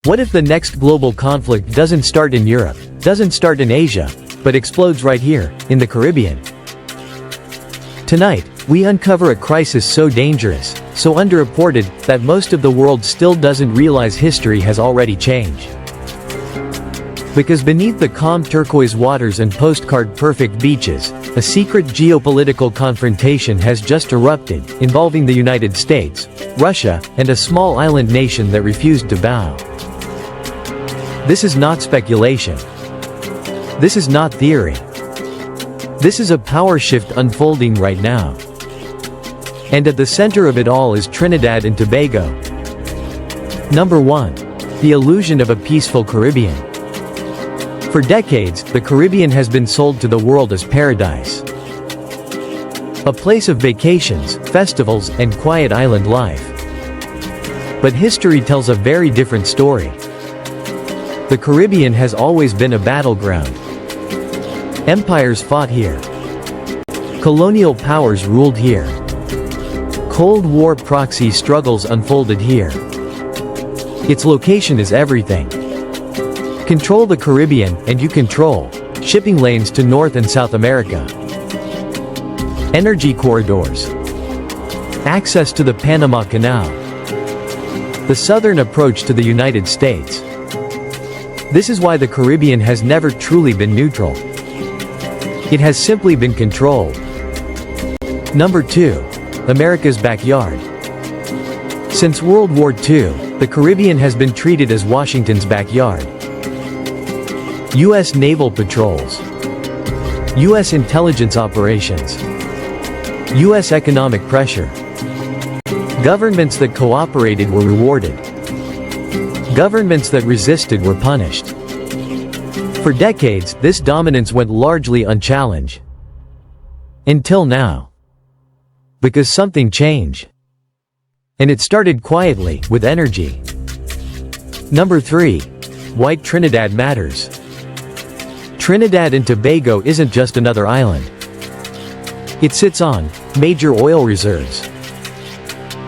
What if the next global conflict doesn't start in Europe, doesn't start in Asia, but explodes right here, in the Caribbean? Tonight, we uncover a crisis so dangerous, so underreported, that most of the world still doesn't realize history has already changed. Because beneath the calm turquoise waters and postcard-perfect beaches, a secret geopolitical confrontation has just erupted, involving the United States, Russia, and a small island nation that refused to bow. This is not speculation. This is not theory. This is a power shift unfolding right now. And at the center of it all is Trinidad and Tobago. Number 1. The illusion of a peaceful Caribbean. For decades, the Caribbean has been sold to the world as paradise. A place of vacations, festivals, and quiet island life. But history tells a very different story. The Caribbean has always been a battleground. Empires fought here. Colonial powers ruled here. Cold War proxy struggles unfolded here. Its location is everything. Control the Caribbean, and you control shipping lanes to North and South America. Energy corridors. Access to the Panama Canal. The southern approach to the United States. This is why the Caribbean has never truly been neutral. It has simply been controlled. Number 2. America's backyard. Since World War II, the Caribbean has been treated as Washington's backyard. U.S. naval patrols. U.S. intelligence operations. U.S. economic pressure. Governments that cooperated were rewarded. Governments that resisted were punished. For decades, this dominance went largely unchallenged. Until now. Because something changed. And it started quietly, with energy. Number 3. White Trinidad matters. Trinidad and Tobago isn't just another island. It sits on major oil reserves,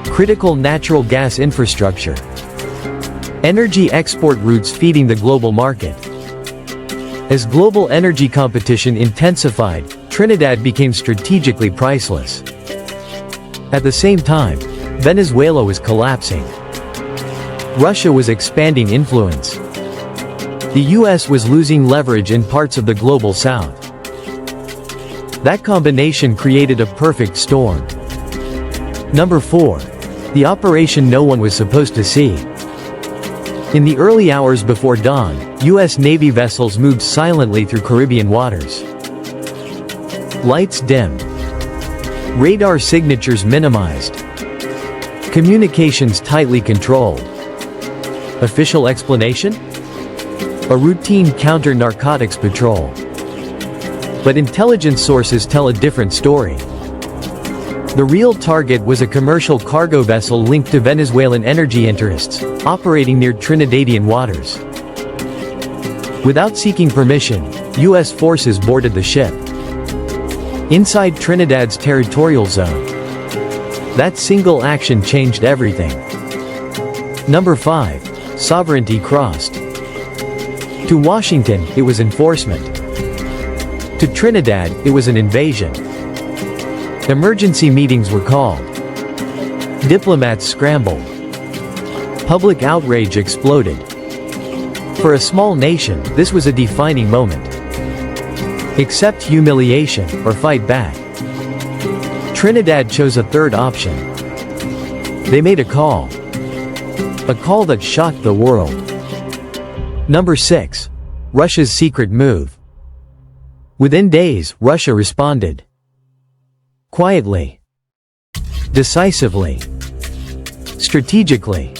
critical natural gas infrastructure, energy export routes feeding the global market. As global energy competition intensified, Trinidad became strategically priceless. At the same time, Venezuela was collapsing. Russia was expanding influence. The US was losing leverage in parts of the global south. That combination created a perfect storm. Number 4. The operation no one was supposed to see. In the early hours before dawn, US Navy vessels moved silently through Caribbean waters. Lights dimmed. Radar signatures minimized. Communications tightly controlled. Official explanation? A routine counter-narcotics patrol. But intelligence sources tell a different story. The real target was a commercial cargo vessel linked to Venezuelan energy interests, operating near Trinidadian waters. Without seeking permission, US forces boarded the ship. Inside Trinidad's territorial zone. That single action changed everything. Number 5. Sovereignty crossed. To Washington, it was enforcement. To Trinidad, it was an invasion. Emergency meetings were called. Diplomats scrambled. Public outrage exploded. For a small nation, this was a defining moment. Accept humiliation, or fight back. Trinidad chose a third option. They made a call. A call that shocked the world. Number 6. Russia's secret move. Within days, Russia responded. Quietly. Decisively. Strategically.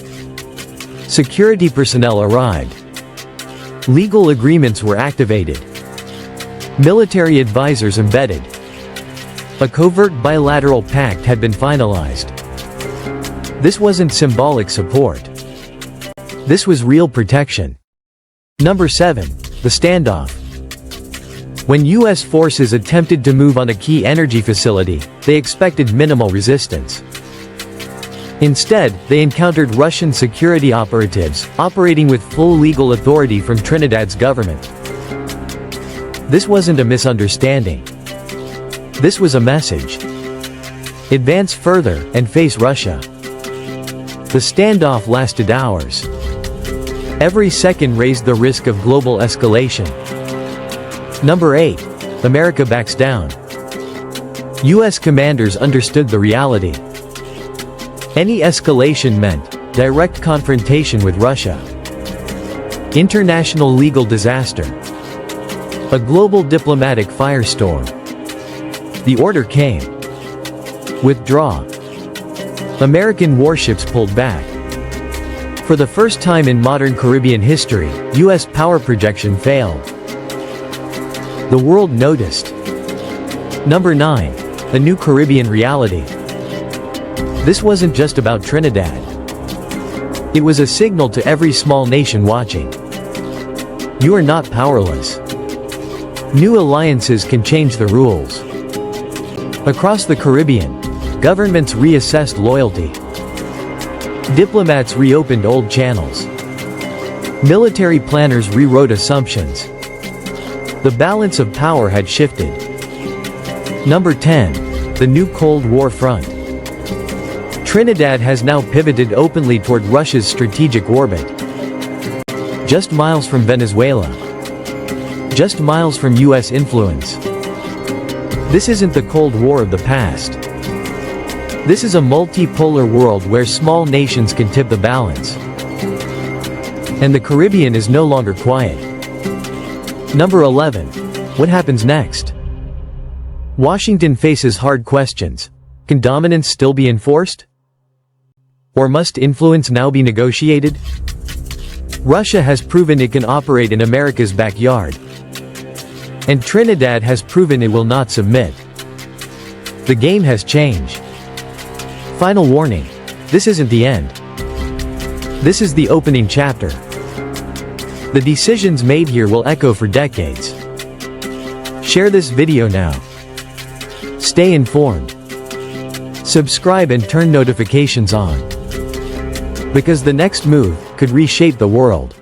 Security personnel arrived. Legal agreements were activated. Military advisors embedded. A covert bilateral pact had been finalized. This wasn't symbolic support. This was real protection. Number 7. The standoff. When US forces attempted to move on a key energy facility, they expected minimal resistance. Instead, they encountered Russian security operatives, operating with full legal authority from Trinidad's government. This wasn't a misunderstanding. This was a message. Advance further, and face Russia. The standoff lasted hours. Every second raised the risk of global escalation. Number 8. America backs down. U.S. commanders understood the reality. Any escalation meant direct confrontation with Russia. International legal disaster. A global diplomatic firestorm. The order came. Withdraw. American warships pulled back. For the first time in modern Caribbean history, U.S. power projection failed. The world noticed. Number 9. A new Caribbean reality. This wasn't just about Trinidad. It was a signal to every small nation watching. You are not powerless. New alliances can change the rules. Across the Caribbean, governments reassessed loyalty. Diplomats reopened old channels. Military planners rewrote assumptions. The balance of power had shifted. Number 10. The new Cold War front. Trinidad has now pivoted openly toward Russia's strategic orbit. Just miles from Venezuela. Just miles from U.S. influence. This isn't the Cold War of the past. This is a multipolar world where small nations can tip the balance. And the Caribbean is no longer quiet. Number 11. What happens next? Washington faces hard questions. Can dominance still be enforced? Or must influence now be negotiated? Russia has proven it can operate in America's backyard. And Trinidad has proven it will not submit. The game has changed. Final warning. This isn't the end. This is the opening chapter. The decisions made here will echo for decades. Share this video now. Stay informed. Subscribe and turn notifications on. Because the next move could reshape the world.